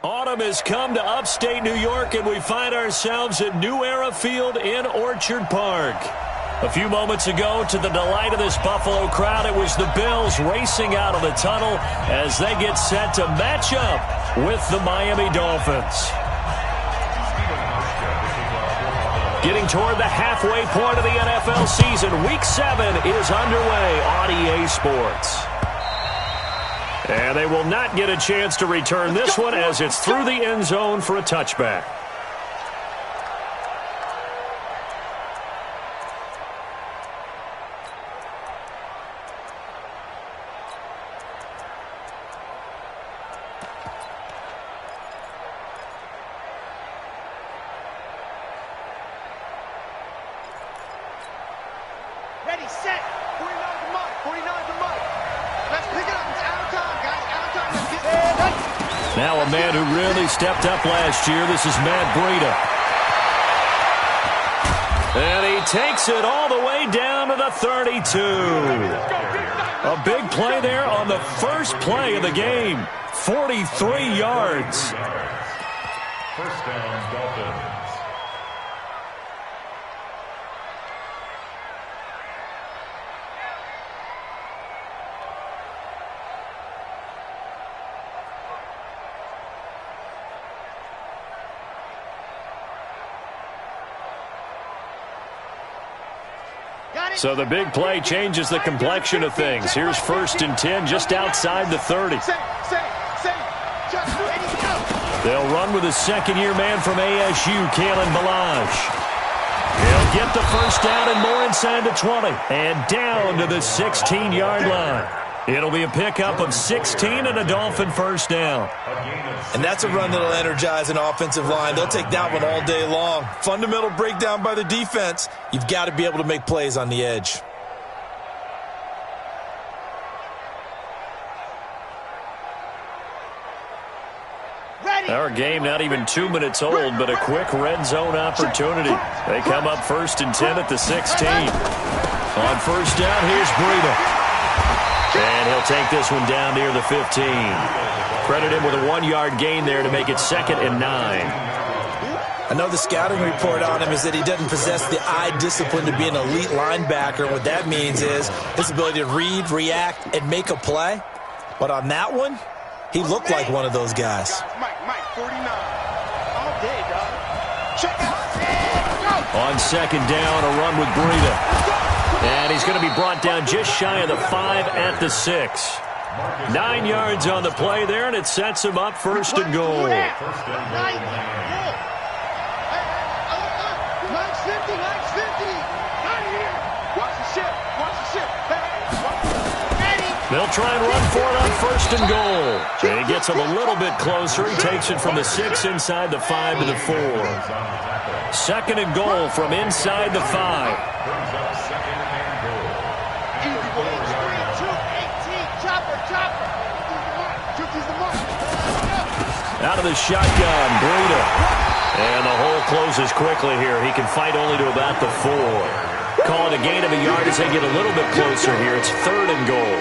Autumn has come to upstate New York, and we find ourselves at New Era Field in Orchard Park. A few moments ago, to the delight of this Buffalo crowd, it was the Bills racing out of the tunnel as they get set to match up with the Miami Dolphins. Getting toward the halfway point of the NFL season, Week 7 is underway on EA Sports. And they will not get a chance to return this one as it's through the end zone for a touchback. Ready, set, 49 to Mike, 49 to Mike. Let's pick it up, it's out of time, guys, out of time. Let's get it. Now a man who really stepped up last year, this is Matt Breida. And he takes it all the way down to the 32. A big play there on the first play of the game. 43 yards. First down, Dolphins. So the big play changes the complexion of things. Here's 1st and 10 just outside the 30. They'll run with a second-year man from ASU, Kalen Ballage. He'll get the first down and more inside the 20. And down to the 16-yard line. It'll be a pickup of 16 and a Dolphin first down. And that's a run that'll energize an offensive line. They'll take that one all day long. Fundamental breakdown by the defense. You've got to be able to make plays on the edge. Our game not even 2 minutes old, but a quick red zone opportunity. They come up 1st and 10 at the 16. On first down, here's Breida. And he'll take this one down near the 15. Credit him with a 1-yard gain there to make it 2nd and 9. I know the scouting report on him is that he doesn't possess the eye discipline to be an elite linebacker. What that means is his ability to read, react, and make a play. But on that one, he looked like one of those guys. Mike, 49. All day, dog. Check out. On second down, a run with Breida. And he's going to be brought down just shy of the 5 at the 6. 9 yards on the play there, and it sets him up 1st and goal. They'll try and run for it on 1st and goal. And he gets him a little bit closer. He takes it from the 6 inside the 5 to the 4. 2nd and goal from inside the 5. Out of the shotgun, Breida. And the hole closes quickly here. He can fight only to about the 4. Call it a gain of a yard as they get a little bit closer here. It's 3rd and goal.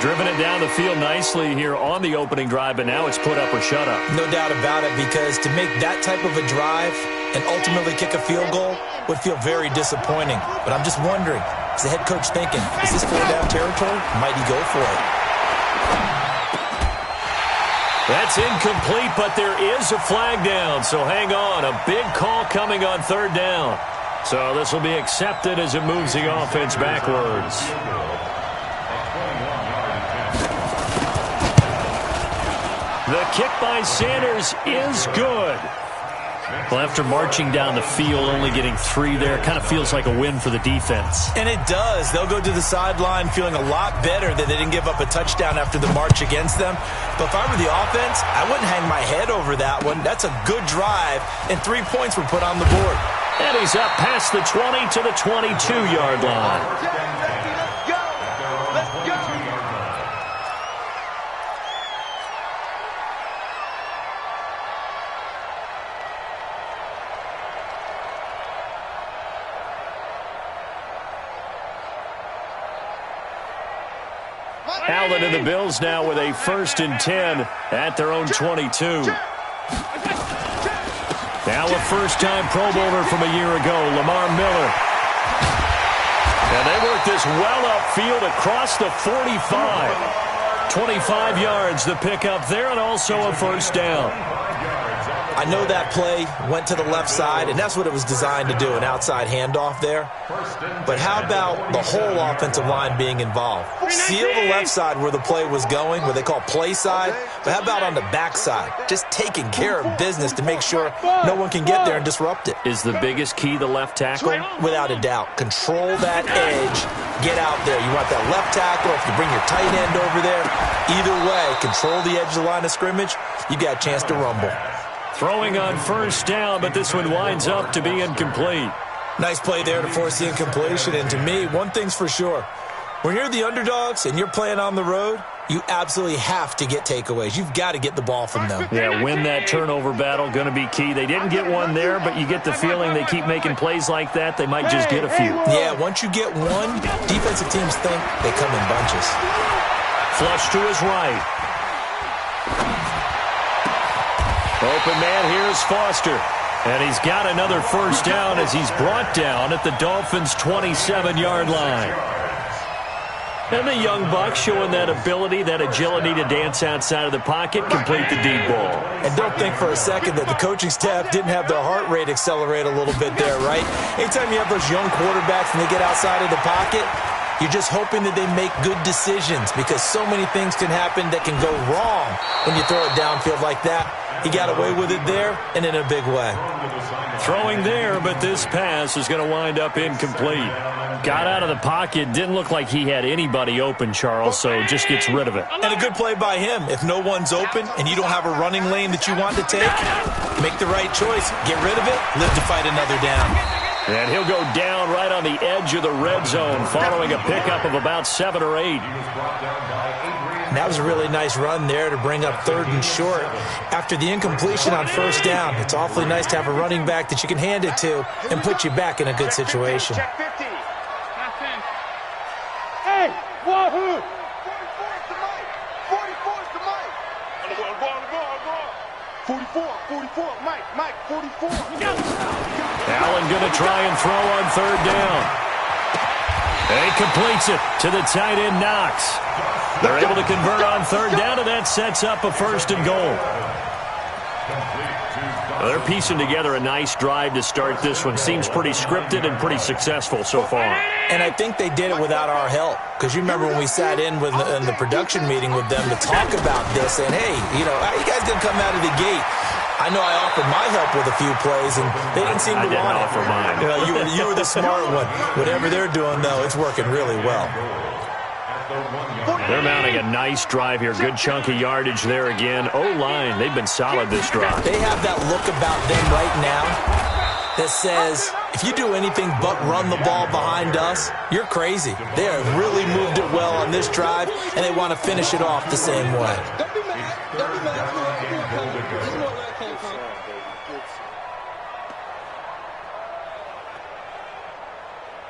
Driven it down the field nicely here on the opening drive, but now it's put up or shut up. No doubt about it, because to make that type of a drive and ultimately kick a field goal would feel very disappointing. But I'm just wondering, is the head coach thinking, is this 4-down territory? Might he go for it? That's incomplete, but there is a flag down, so hang on. A big call coming on 3rd down. So this will be accepted as it moves the offense backwards. The kick by Sanders is good. Well, after marching down the field, only getting 3 there, kind of feels like a win for the defense. And it does. They'll go to the sideline feeling a lot better that they didn't give up a touchdown after the march against them. But if I were the offense, I wouldn't hang my head over that one. That's a good drive, and 3 points were put on the board. And he's up past the 20 to the 22-yard line. Allen and the Bills now with a 1st and 10 at their own 22. Now a first-time Pro Bowler from a year ago, Lamar Miller. And they work this well upfield across the 45. 25 yards the pickup there, and also a first down. I know that play went to the left side, and that's what it was designed to do, an outside handoff there. But how about the whole offensive line being involved? Seal the left side where the play was going, what they call play side, but how about on the back side? Just taking care of business to make sure no one can get there and disrupt it. Is the biggest key the left tackle? Without a doubt. Control that edge. Get out there. You want that left tackle. If you bring your tight end over there, either way, control the edge of the line of scrimmage, you got a chance to rumble. Throwing on first down, but this one winds up to be incomplete. Nice play there to force the incompletion. And to me, one thing's for sure. When you're the underdogs and you're playing on the road, you absolutely have to get takeaways. You've got to get the ball from them. Yeah, win that turnover battle, going to be key. They didn't get one there, but you get the feeling they keep making plays like that, they might just get a few. Yeah, once you get one, defensive teams think they come in bunches. Flush to his right. Open man, here's Foster. And he's got another first down as he's brought down at the Dolphins' 27-yard line. And the young buck showing that ability, that agility to dance outside of the pocket, complete the deep ball. And don't think for a second that the coaching staff didn't have their heart rate accelerate a little bit there, right? Anytime you have those young quarterbacks and they get outside of the pocket, you're just hoping that they make good decisions because so many things can happen that can go wrong when you throw it downfield like that. He got away with it there and in a big way. Throwing there, but this pass is going to wind up incomplete. Got out of the pocket, didn't look like he had anybody open, Charles, so just gets rid of it. And a good play by him. If no one's open and you don't have a running lane that you want to take, make the right choice. Get rid of it, live to fight another down. And he'll go down right on the edge of the red zone following a pickup of about 7 or 8. And that was a really nice run there to bring up 3rd and short. After the incompletion on first down, it's awfully nice to have a running back that you can hand it to and put you back in a good situation. Hey, wahoo! 44 is the mic. 44 is the mic. 44, Mike, 44. Allen going to try and throw on 3rd down. And he completes it to the tight end, Knox. They're able to convert on 3rd down, and that sets up a 1st and goal. Well, they're piecing together a nice drive to start this one. Seems pretty scripted and pretty successful so far. And I think they did it without our help. Because you remember when we sat in the production meeting with them to talk about this, saying, hey, how you guys going to come out of the gate? I know I offered my help with a few plays, and they didn't seem to want it. Offer mine. You were the smart one. Whatever they're doing, though, it's working really well. They're mounting a nice drive here. Good chunk of yardage there again. O-line, they've been solid this drive. They have that look about them right now that says, if you do anything but run the ball behind us, you're crazy. They have really moved it well on this drive, and they want to finish it off the same way. Don't be mad.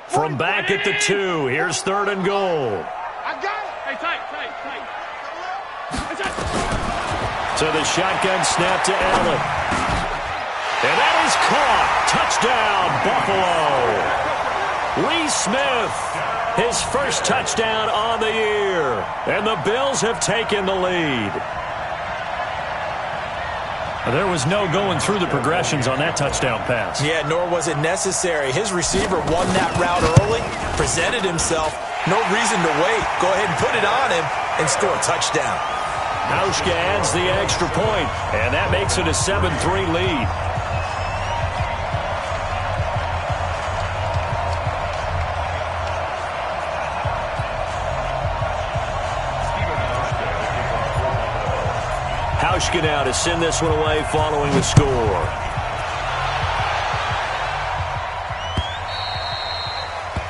From back at the 2, here's 3rd and goal. I got it. Hey, tight. So the shotgun snap to Allen. And that is caught. Touchdown, Buffalo. Lee Smith, his first touchdown on the year. And the Bills have taken the lead. There was no going through the progressions on that touchdown pass. Yeah, nor was it necessary. His receiver won that route early, presented himself. No reason to wait. Go ahead and put it on him and score a touchdown. Hauschka adds the extra point, and that makes it a 7-3 lead. Hauschka now to send this one away following the score.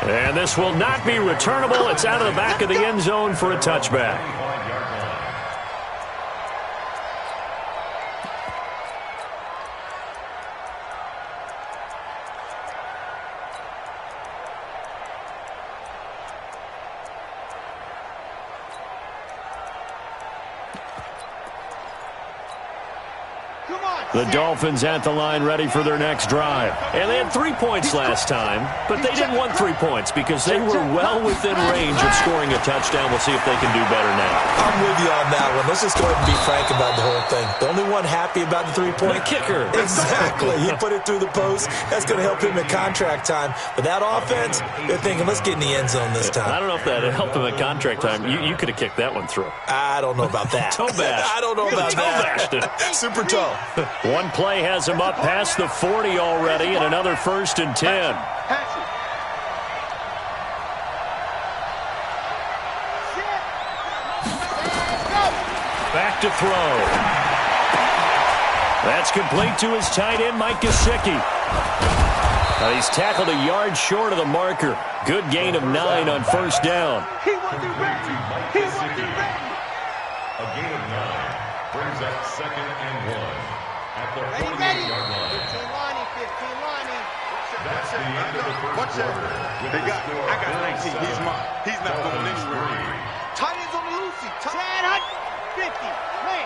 And this will not be returnable. It's out of the back of the end zone for a touchback. The Dolphins at the line ready for their next drive. And they had 3 points last time, but they didn't want 3 points because they were well within range of scoring a touchdown. We'll see if they can do better now. I'm with you on that one. Let's just go ahead and be frank about the whole thing. The only one happy about the 3-point? The kicker. Exactly. He put it through the post. That's going to help him at contract time. But that offense, they're thinking, let's get in the end zone this time. I don't know if that helped him at contract time. You could have kicked that one through. I don't know about that. Toe bash. I don't know about that. Super toe. One play has him up past the 40 already, and another 1st and 10. Back to throw. That's complete to his tight end, Mike Gesicki. He's tackled a yard short of the marker. Good gain of 9 on 1st down. A gain of 9 brings up 2nd and 1 at the 48-yard line. 15 lining. That's the end of the first quarter. I got 19. He's mine. He's not going anywhere. Tight ends on the loosey. 50. Man.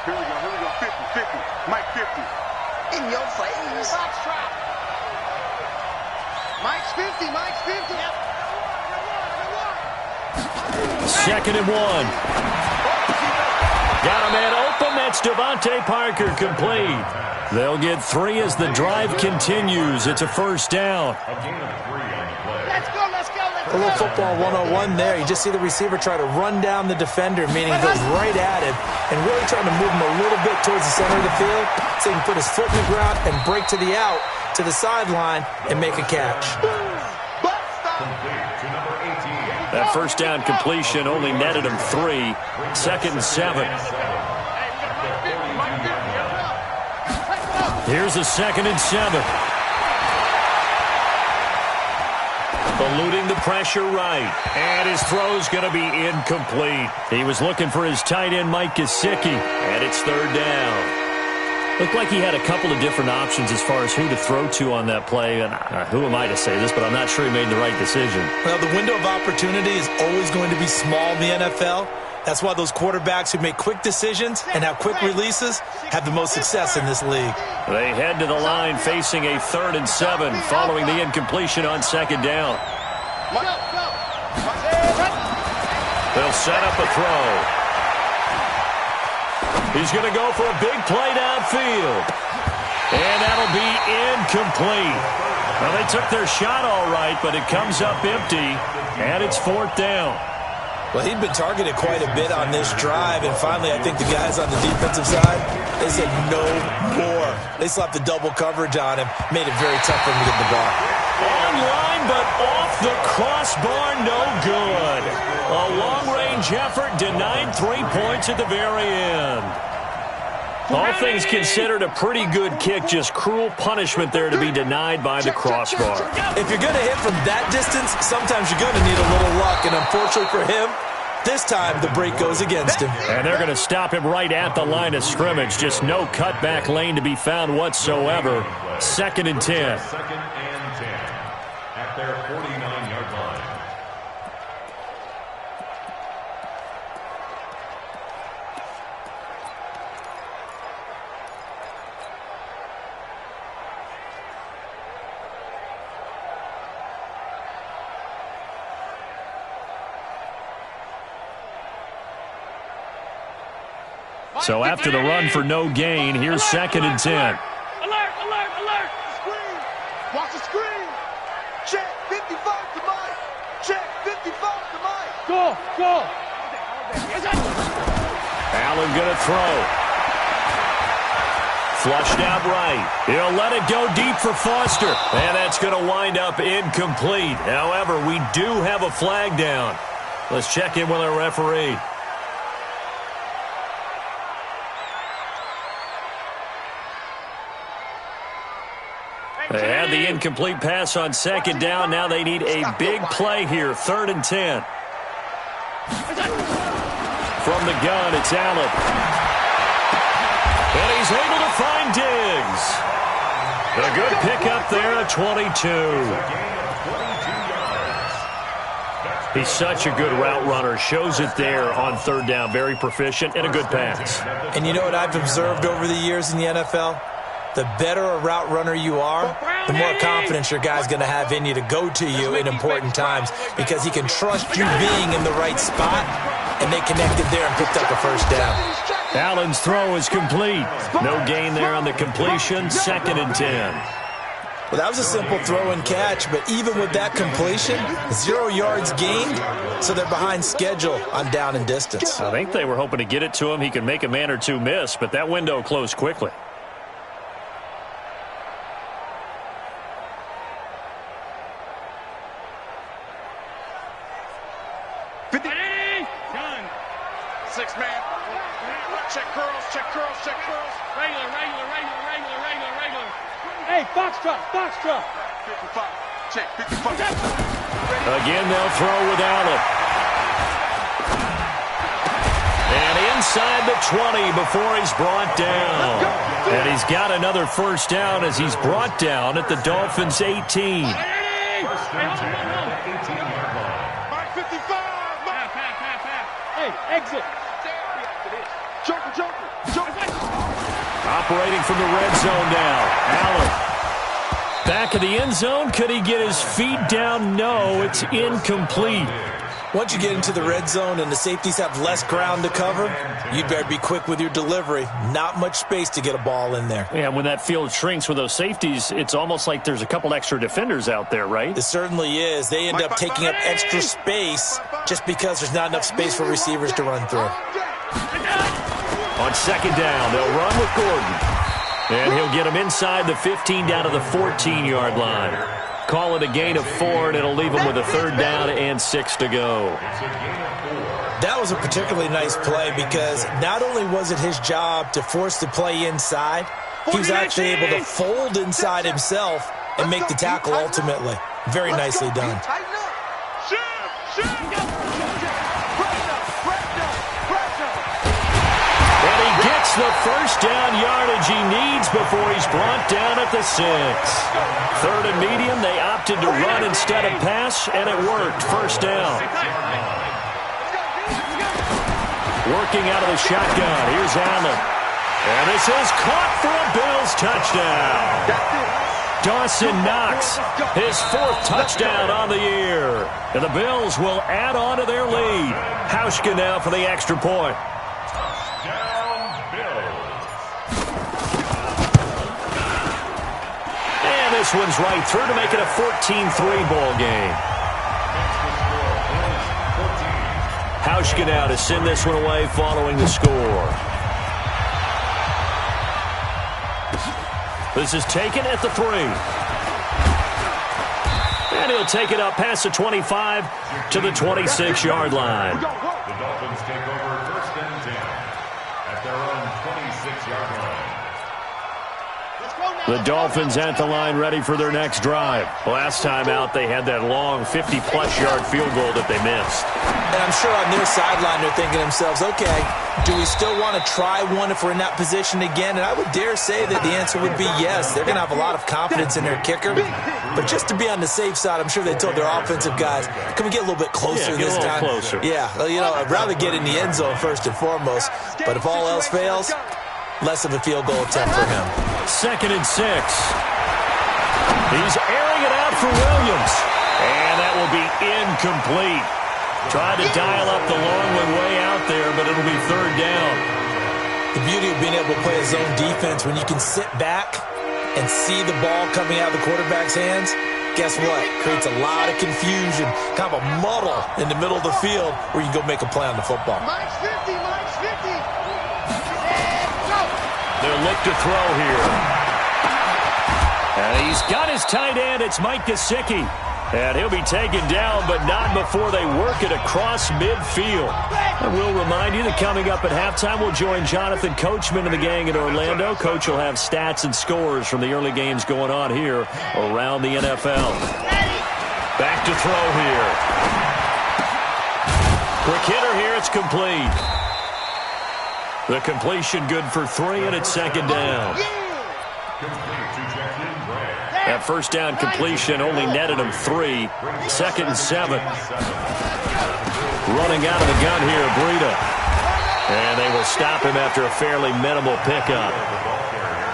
Here we go. 50. Mike 50. In your face. Box trap. Mike's 50. Yep. 2nd and 1. Got a man open. That's Devontae Parker, complete. They'll get 3 as the drive continues. It's a 1st down. A gain of 3 on the play. Let's go. A little football 101 there. You just see the receiver try to run down the defender, meaning he goes right at him, and really trying to move him a little bit towards the center of the field so he can put his foot in the ground and break to the out, to the sideline, and make a catch. Complete to number 18. That 1st down completion only netted him 3. 2nd and 7. Here's a 2nd and 7. Eluding the pressure right. And his throw's going to be incomplete. He was looking for his tight end, Mike Gesicki. And it's 3rd down. Looked like he had a couple of different options as far as who to throw to on that play. And who am I to say this, but I'm not sure he made the right decision. Well, the window of opportunity is always going to be small in the NFL. That's why those quarterbacks who make quick decisions and have quick releases have the most success in this league. They head to the line facing a 3rd and 7 following the incompletion on 2nd down. They'll set up a throw. He's going to go for a big play downfield. And that'll be incomplete. Well, they took their shot all right, but it comes up empty, and it's 4th down. Well, he'd been targeted quite a bit on this drive, and finally I think the guys on the defensive side, they said no more. They slapped the double coverage on him, made it very tough for him to get the ball. Online, but off the crossbar, no good. A long-range effort denied 3 points at the very end. All things considered, a pretty good kick, just cruel punishment there to be denied by the crossbar. If you're going to hit from that distance, sometimes you're going to need a little luck, and unfortunately for him, this time the break goes against him. And they're going to stop him right at the line of scrimmage. Just no cutback lane to be found whatsoever. 2nd and 10. 2nd and 10 at their 49-yard line. So after the run for no gain, here's 2nd and 10. Alert! Screen! Watch the screen! Check 55 to Mike! Check 55 to Mike! Go! Allen going to throw. Flushed out right. He'll let it go deep for Foster. And that's going to wind up incomplete. However, we do have a flag down. Let's check in with our referee. They had the incomplete pass on 2nd down. Now they need a big play here. 3rd and 10. From the gun, it's Allen. And he's able to find Diggs. A good pickup there at 22. A gain of 22 yards. That's He's such a good route runner. Shows it there on third down. Very proficient and a good pass. And you know what I've observed over the years in the NFL? The better a route runner you are, the more confidence your guy's going to have in you to go to you in important times because he can trust you being in the right spot, and they connected there and picked up a first down. Allen's throw is complete. No gain there on the completion. 2nd and 10. Well, that was a simple throw and catch, but even with that completion, 0 yards gained, so they're behind schedule on down and distance. I think they were hoping to get it to him. He could make a man or two miss, but that window closed quickly. Hey, Foxtrot. 55. Check, 55. Again, they'll throw with Allen. And inside the 20 before he's brought down. And he's got another first down as he's brought down at the Dolphins' 18. First and 10 at the 18-yard line. Mark 55. Hey, exit. Joker. Operating from the red zone now. Allen. Back of the end zone. Could he get his feet down? No, it's incomplete. Once you get into the red zone and the safeties have less ground to cover, you'd better be quick with your delivery. Not much space to get a ball in there. Yeah, when that field shrinks with those safeties, it's almost like there's a couple extra defenders out there, right? It certainly is. They end up taking up extra space just because there's not enough space for receivers to run through. On 2nd down, they'll run with Gordon. And he'll get him inside the 15 down to the 14-yard line. Call it a gain of 4, and it'll leave him with a 3rd down and 6 to go. That was a particularly nice play because not only was it his job to force the play inside, he was actually able to fold inside himself and make the tackle ultimately. Very nicely done. The first down yardage he needs before he's brought down at the 6. 3rd and medium, they opted to run instead of pass, and it worked. First down. Working out of the shotgun. Here's Allen. And this is caught for a Bills touchdown. Dawson Knox, his 4th touchdown on the year. And the Bills will add on to their lead. Hauschka now for the extra point. This one's right through to make it a 14-3 ball game. Hauschka now to send this one away following the score. This is taken at the 3. And he'll take it up past the 25 to the 26-yard line. The Dolphins take over 1st and 10 at their own 26-yard line. The Dolphins at the line ready for their next drive. Last time out, they had that long 50-plus yard field goal that they missed. And I'm sure on their sideline they're thinking to themselves, okay, do we still want to try one if we're in that position again? And I would dare say that the answer would be yes. They're going to have a lot of confidence in their kicker. But just to be on the safe side, I'm sure they told their offensive guys, can we get a little bit closer this time? Closer. Yeah, well, you know, I'd rather get in the end zone first and foremost. But if all else fails, less of a field goal attempt for him. 2nd and 6. He's airing it out for Williams. And that will be incomplete. Tried to dial up the long one way out there, but it'll be 3rd down. The beauty of being able to play a zone defense when you can sit back and see the ball coming out of the quarterback's hands, guess what? Creates a lot of confusion, kind of a muddle in the middle of the field where you can go make a play on the football. Mine's 50. They'll look to throw here. And he's got his tight end. It's Mike Gesicki. And he'll be taken down, but not before they work it across midfield. And we'll remind you that coming up at halftime, we'll join Jonathan Coachman and the gang in Orlando. Coach will have stats and scores from the early games going on here around the NFL. Back to throw here. Quick hitter here. It's complete. The completion good for 3, and it's 2nd down. That first down completion only netted him 3. 2nd and 7. Running out of the gun here, Breida. And they will stop him after a fairly minimal pickup.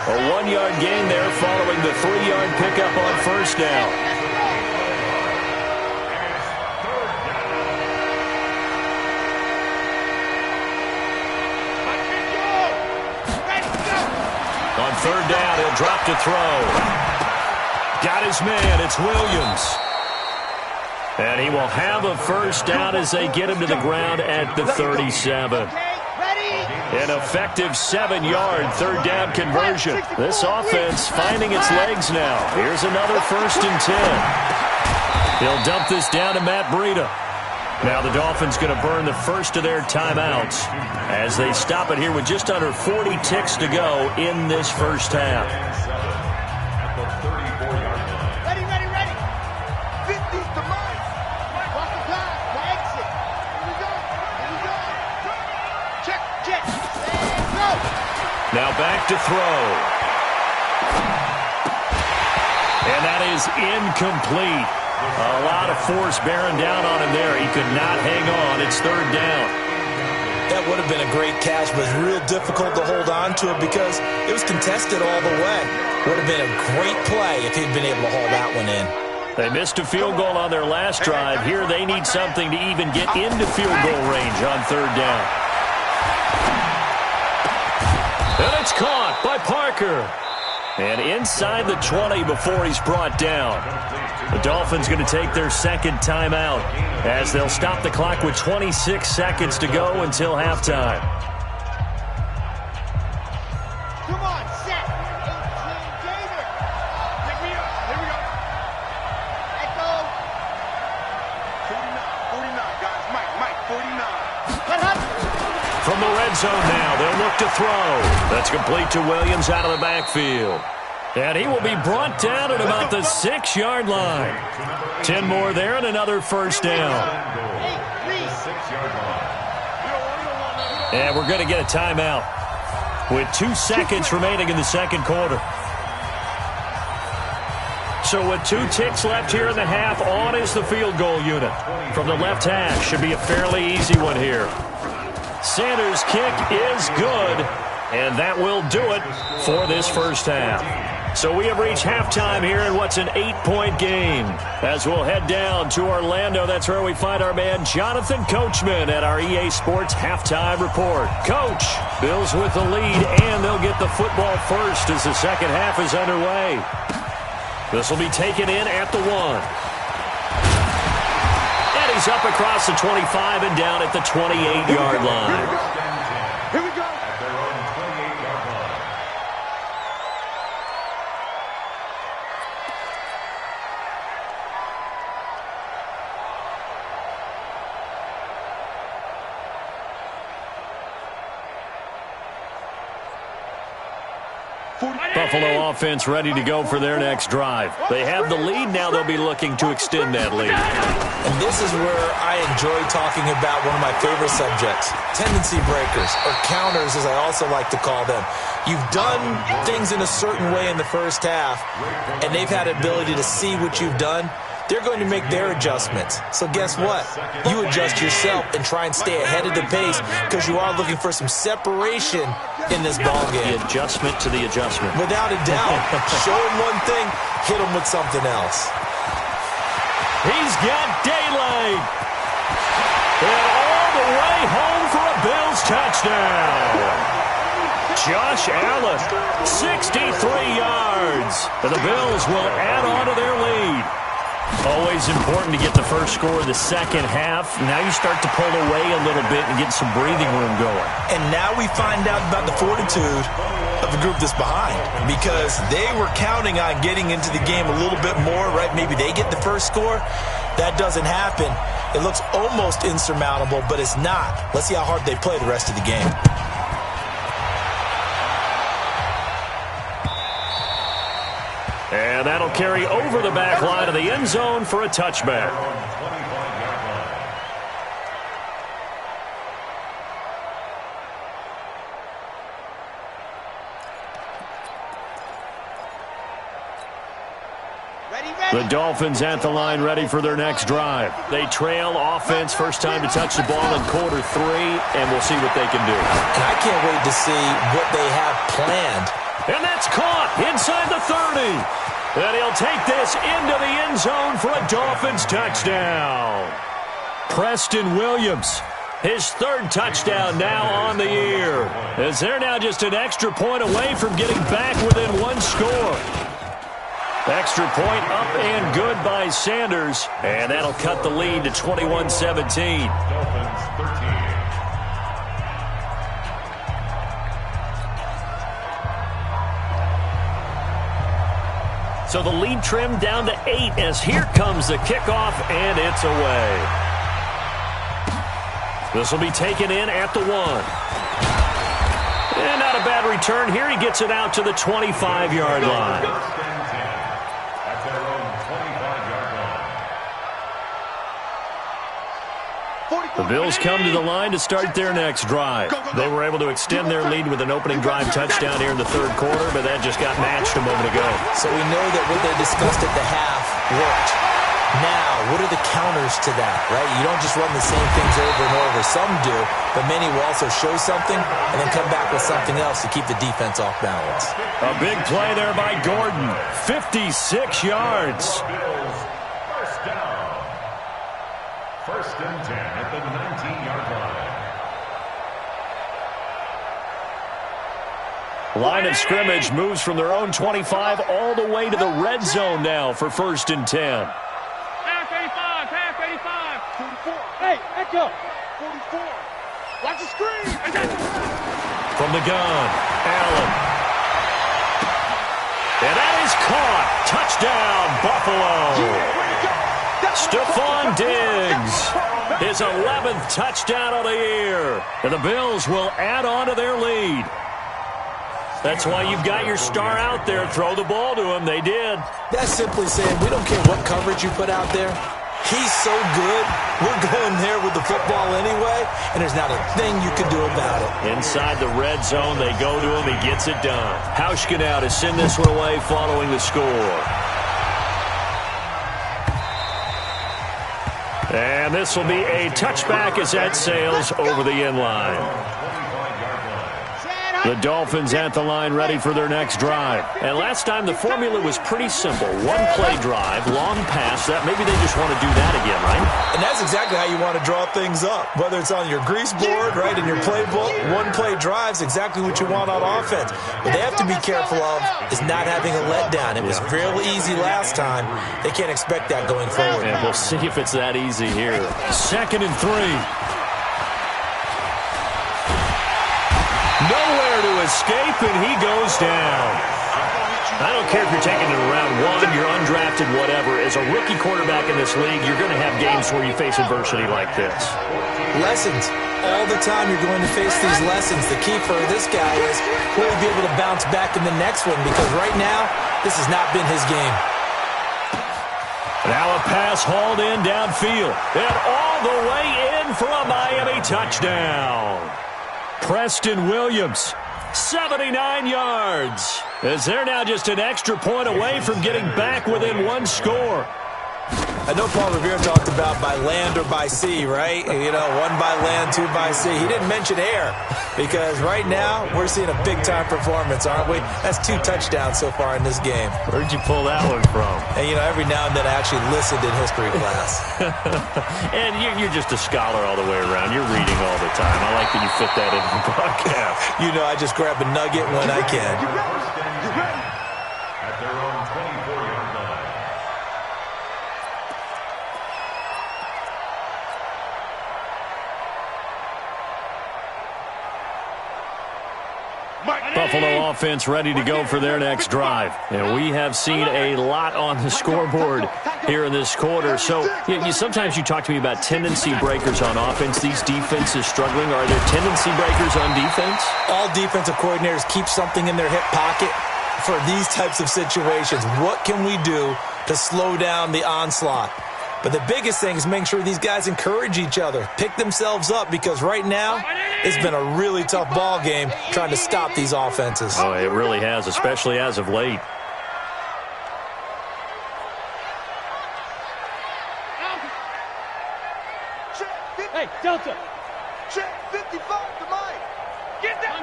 A 1-yard gain there following the 3-yard pickup on first down. On third down, he'll drop to throw. Got his man. It's Williams. And he will have a first down as they get him to the ground at the 37. An effective 7-yard third down conversion. This offense finding its legs now. Here's another 1st and 10. He'll dump this down to Matt Breida. Now the Dolphins going to burn the first of their timeouts as they stop it here with just under 40 ticks to go in this first half. Ready, ready, ready. 50's the mark. Walk the pass, the exit. Here we go. Here we go. Check, check. And go. Now back to throw. And that is incomplete. A lot of force bearing down on him there. He could not hang on. It's third down. That would have been a great catch, but it's real difficult to hold on to it because it was contested all the way. Would have been a great play if he'd been able to haul that one in. They missed a field goal on their last drive. Here they need something to even get into field goal range on third down. And it's caught by Parker. And inside the 20 before he's brought down. The Dolphins going to take their second timeout as they'll stop the clock with 26 seconds to go until halftime. Come on, set. 18, David. Pick me up. Here we go. Let go. 49, guys. Mike, 49. Let up. From the red zone now, they'll look to throw. That's complete to Williams out of the backfield. And he will be brought down at about the 6-yard line. 10 more there and another first down. And we're going to get a timeout with 2 seconds remaining in the second quarter. So with 2 ticks left here in the half, on is the field goal unit. From the left hash, should be a fairly easy one here. Sanders' kick is good, and that will do it for this first half. So we have reached halftime here in what's an 8-point game. As we'll head down to Orlando, that's where we find our man Jonathan Coachman at our EA Sports Halftime Report. Coach, Bills with the lead, and they'll get the football first as the second half is underway. This will be taken in at the 1. And he's up across the 25 and down at the 28-yard line. Here we go. At their own 28-yard line. Buffalo offense ready to go for their next drive. They have the lead. Now they'll be looking to extend that lead. And this is where I enjoy talking about one of my favorite subjects, tendency breakers, or counters as I also like to call them. You've done things in a certain way in the first half, and they've had the ability to see what you've done. They're going to make their adjustments. So guess what? You adjust yourself and try and stay ahead of the pace because you are looking for some separation in this ballgame. The adjustment to the adjustment. Without a doubt. Show him one thing, hit him with something else. He's got daylight. And all the way home for a Bills touchdown. Josh Allen, 63 yards. And the Bills will add on to their lead. Always important to get the first score of the second half. Now you start to pull away a little bit and get some breathing room going. And now we find out about the fortitude of the group that's behind, because they were counting on getting into the game a little bit more, right? Maybe they get the first score. That doesn't happen. It looks almost insurmountable, but it's not. Let's see how hard they play the rest of the game. And that'll carry over the back line of the end zone for a touchback. The Dolphins at the line ready for their next drive. They trail offense, first time to touch the ball in quarter 3, and we'll see what they can do. And I can't wait to see what they have planned. And that's caught inside the 30. And he'll take this into the end zone for a Dolphins touchdown. Preston Williams, his 3rd touchdown now on the year, as they're now just an extra point away from getting back within 1 score. Extra point up and good by Sanders, and that'll cut the lead to 21-17. Dolphins 13. So the lead trimmed down to 8 as here comes the kickoff, and it's away. This will be taken in at the 1. And not a bad return here. He gets it out to the 25-yard line. At their own 25-yard line. The Bills come to the line to start their next drive. They were able to extend their lead with an opening drive touchdown here in the 3rd quarter, but that just got matched a moment ago. So we know that what they discussed at the half worked. Now, what are the counters to that, right? You don't just run the same things over and over. Some do, but many will also show something and then come back with something else to keep the defense off balance. A big play there by Gordon. 56 yards. Bills, first down. 1st and 10 at the 19-yard line. Line of scrimmage moves from their own 25 all the way to the red zone now for 1st and 10. Half 85. 44. Hey, echo. 44. Watch the screen. From the gun, Allen. And that is caught. Touchdown, Buffalo. Stephon Diggs, his 11th touchdown of the year. And the Bills will add on to their lead. That's why you've got your star out there. Throw the ball to him. They did. That's simply saying we don't care what coverage you put out there. He's so good. We're going there with the football anyway, and there's not a thing you can do about it. Inside the red zone, they go to him. He gets it done. Hauschka now to send this one away following the score. And this will be a touchback as that sails over the end line. The Dolphins at the line ready for their next drive. And last time the formula was pretty simple. 1-play drive, long pass. That maybe they just want to do that again, right? And that's exactly how you want to draw things up. Whether it's on your grease board, right, in your playbook, 1-play drive's exactly what you want on offense. What they have to be careful of is not having a letdown. It was fairly easy last time. They can't expect that going forward. And we'll see if it's that easy here. 2nd and 3. Nowhere to escape, and he goes down. I don't care if you're taking it in round 1, you're undrafted, whatever. As a rookie quarterback in this league, you're going to have games where you face adversity like this. Lessons. All the time you're going to face these lessons. The key for this guy is will he be able to bounce back in the next one? Because right now, this has not been his game. Now a pass hauled in downfield. And all the way in for a Miami touchdown. Preston Williams, 79 yards. As they're now just an extra point away from getting back within 1 score. I know Paul Revere talked about by land or by sea, right? You know, 1 by land, 2 by sea. He didn't mention air because right now we're seeing a big-time performance, aren't we? That's 2 touchdowns so far in this game. Where'd you pull that one from? And, you know, every now and then I actually listened in history class. And you're just a scholar all the way around. You're reading all the time. I like that you fit that into the broadcast. You know, I just grab a nugget when I can. At their own 24-yard line. Buffalo offense ready to go for their next drive. And we have seen a lot on the scoreboard here in this quarter. So sometimes you talk to me about tendency breakers on offense. These defenses struggling. Are there tendency breakers on defense? All defensive coordinators keep something in their hip pocket for these types of situations. What can we do to slow down the onslaught? But the biggest thing is making sure these guys encourage each other, pick themselves up, because right now it's been a really tough ball game trying to stop these offenses. Oh, it really has, especially as of late. Hey, Delta. Check 55 to Mike. Get down.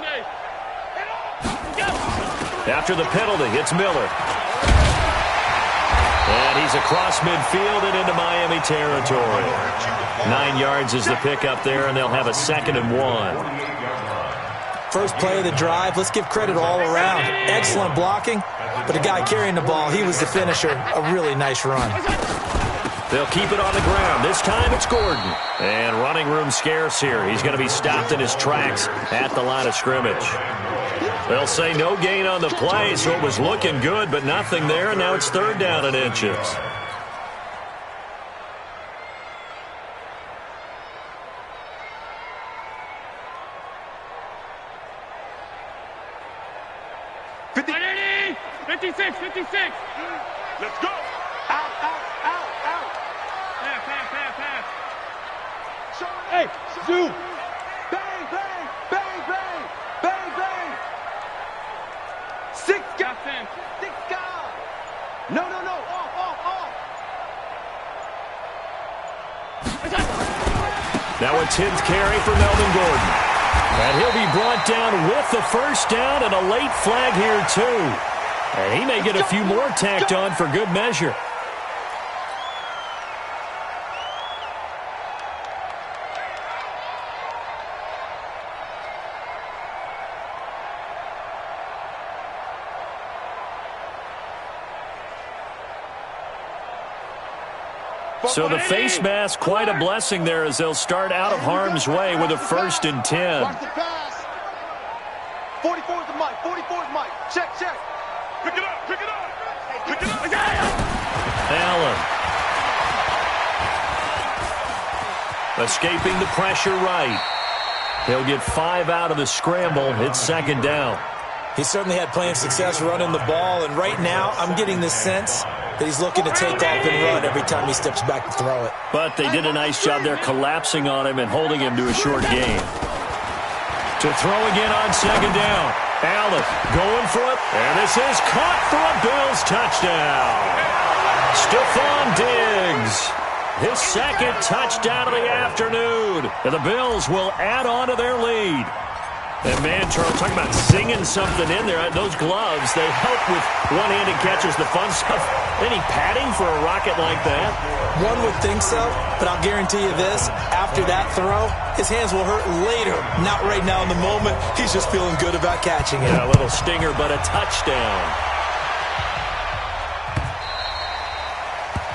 After the penalty, it's Miller. And he's across midfield and into Miami territory. 9 yards is the pickup there, and they'll have a 2nd and 1. First play of the drive, let's give credit all around. Excellent blocking, but the guy carrying the ball, he was the finisher. A really nice run. They'll keep it on the ground. This time it's Gordon. And running room scarce here. He's going to be stopped in his tracks at the line of scrimmage. They'll say no gain on the play, so it was looking good, but nothing there, and now it's 3rd down and inches. Fifty-six. Let's go. Out. Pass. Hey, Zoo. Bang. 6 guys. No. Off. Now a 10th carry for Melvin Gordon. And he'll be brought down with the 1st down and a late flag here, too. And he may get a few more tacked on for good measure. So the face mask, quite a blessing there as they'll start out of harm's way with a 1st and 10. Watch the pass. 44 to Mike. Check. Pick it up. Allen. Escaping the pressure right. He'll get 5 out of the scramble. It's 2nd down. He certainly had plenty of success running the ball, and right now I'm getting the sense that he's looking to take off and run every time he steps back to throw it. But they did a nice job there collapsing on him and holding him to a short gain. To throw again on 2nd down. Allen going for it, and this is caught for a Bills touchdown. Stephon Diggs, his 2nd touchdown of the afternoon. And the Bills will add on to their lead. And man, Charles, talking about singing something in there. Those gloves, they help with one-handed catches, the fun stuff. Any padding for a rocket like that? One would think so, but I'll guarantee you this. After that throw, his hands will hurt later. Not right now in the moment. He's just feeling good about catching it. Yeah, a little stinger, but a touchdown.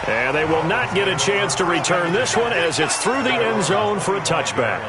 And they will not get a chance to return this one as it's through the end zone for a touchback.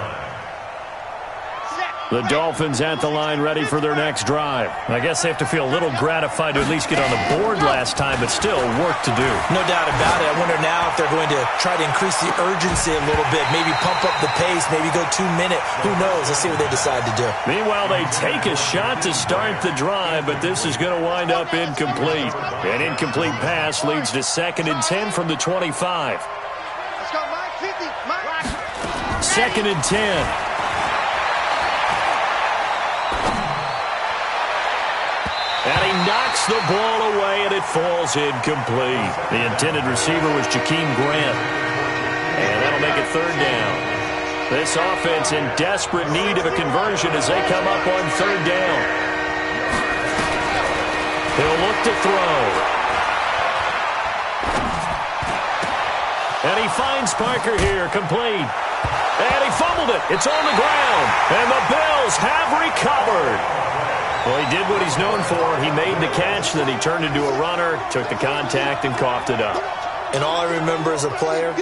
The Dolphins at the line ready for their next drive. I guess they have to feel a little gratified to at least get on the board last time, but still work to do. No doubt about it. I wonder now if they're going to try to increase the urgency a little bit, maybe pump up the pace, maybe go 2-minute. Who knows? Let's see what they decide to do. Meanwhile, they take a shot to start the drive, but this is going to wind up incomplete. An incomplete pass leads to 2nd and 10 from the 25. Let's go, Mike. 50. Mike. 2nd and 10. And he knocks the ball away, and it falls incomplete. The intended receiver was Jakeem Grant. And that'll make it 3rd down. This offense in desperate need of a conversion as they come up on 3rd down. He'll look to throw. And he finds Parker here, complete. And he fumbled it. It's on the ground. And the Bills have recovered. Well, he did what he's known for. He made the catch, then he turned into a runner, took the contact, and coughed it up. And all I remember as a player,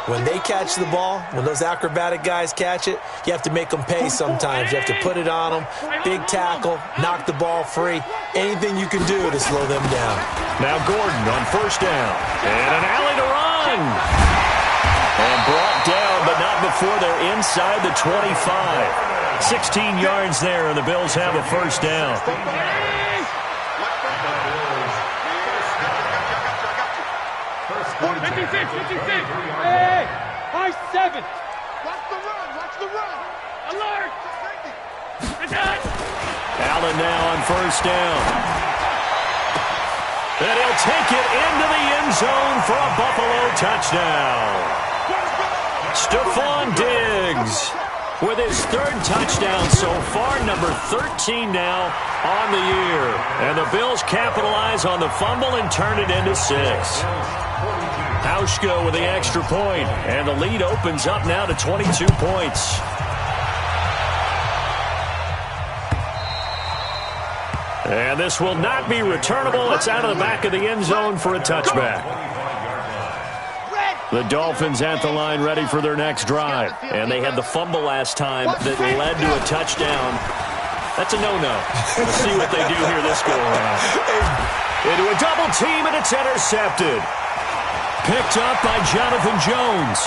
when they catch the ball, when those acrobatic guys catch it, you have to make them pay sometimes. You have to put it on them, big tackle, knock the ball free, anything you can do to slow them down. Now Gordon on 1st down. And an alley to run. And brought down, but not before they're inside the 25. 16 yards there, and the Bills have a 1st down. 56. Hey, high 7. Watch the run. Alert. Allen now on 1st down. And he'll take it into the end zone for a Buffalo touchdown. Stephon Diggs. Diggs with his third touchdown so far, number 13 now on the year. And the Bills capitalize on the fumble and turn it into 6. Hauschka with the extra point, and the lead opens up now to 22 points. And this will not be returnable. It's out of the back of the end zone for a touchback. The Dolphins at the line ready for their next drive. And they had the fumble last time that led to a touchdown. That's a no-no. Let's see what they do here this go-around. Into a double team, and it's intercepted. Picked up by Jonathan Jones.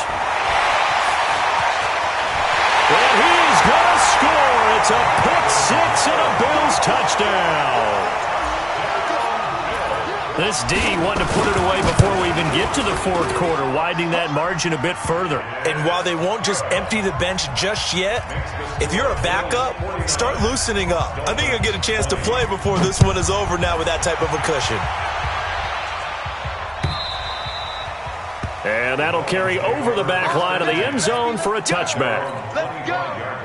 And he's going to score. It's a pick-6 and a Bills touchdown. This D wanted to put it away before we even get to the fourth quarter, widening that margin a bit further. And while they won't just empty the bench just yet, if you're a backup, start loosening up. I think you'll get a chance to play before this one is over now with that type of a cushion. And that'll carry over the back line of the end zone for a touchback. Let's go.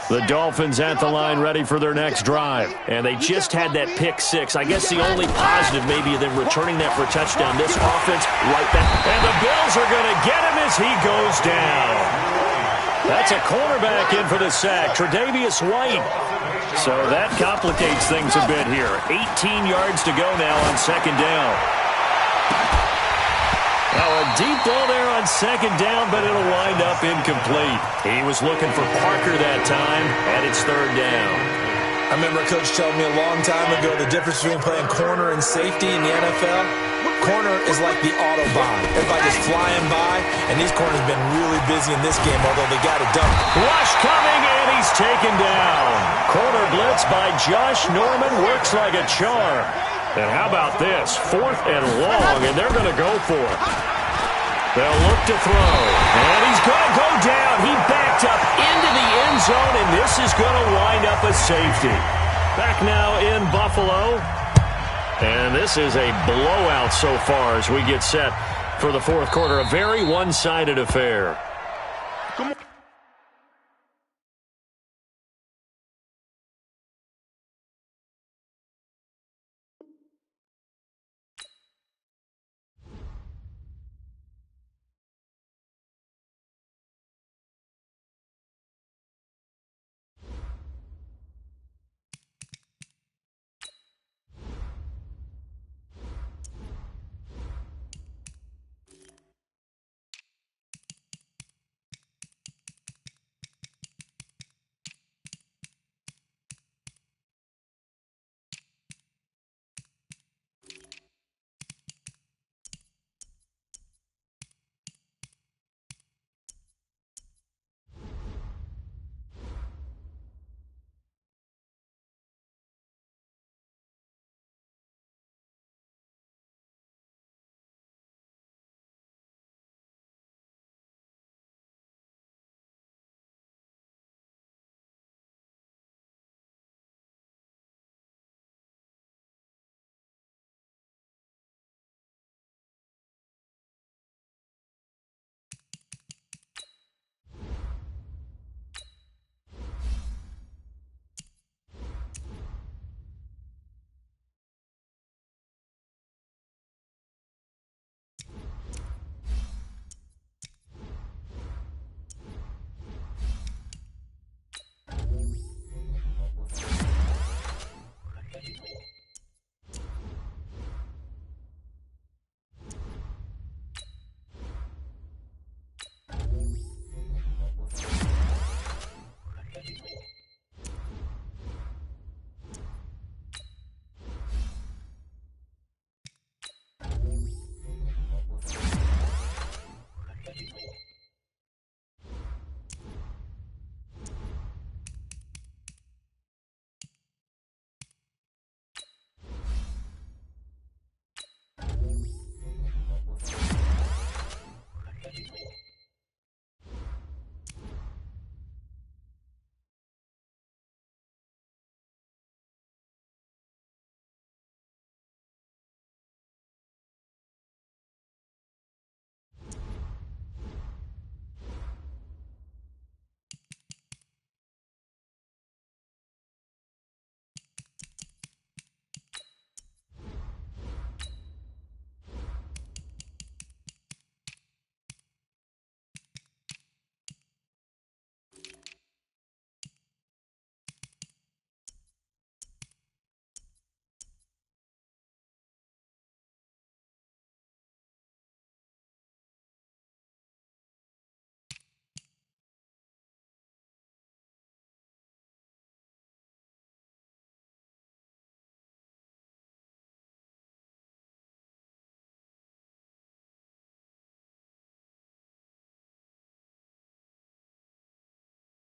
The Dolphins at the line ready for their next drive. And they just had that pick-6. I guess the only positive maybe of them returning that for a touchdown. This offense right back. And the Bills are going to get him as he goes down. That's a cornerback in for the sack, Tre'Davious White. So that complicates things a bit here. 18 yards to go now on second down. Now a deep ball there on second down, but it'll wind up incomplete. He was looking for Parker that time, and it's third down. I remember a coach telling me a long time ago the difference between playing corner and safety in the NFL. Corner is like the Autobahn. Everybody just flying by, and these corners have been really busy in this game, although they got it done. Rush coming, and he's taken down. Corner blitz by Josh Norman works like a charm. And how about this? 4th and long, and they're going to go for it. They'll look to throw, and he's going to go down. He backed up into the end zone, and this is going to wind up a safety. Back now in Buffalo, and this is a blowout so far as we get set for the fourth quarter. A very one-sided affair.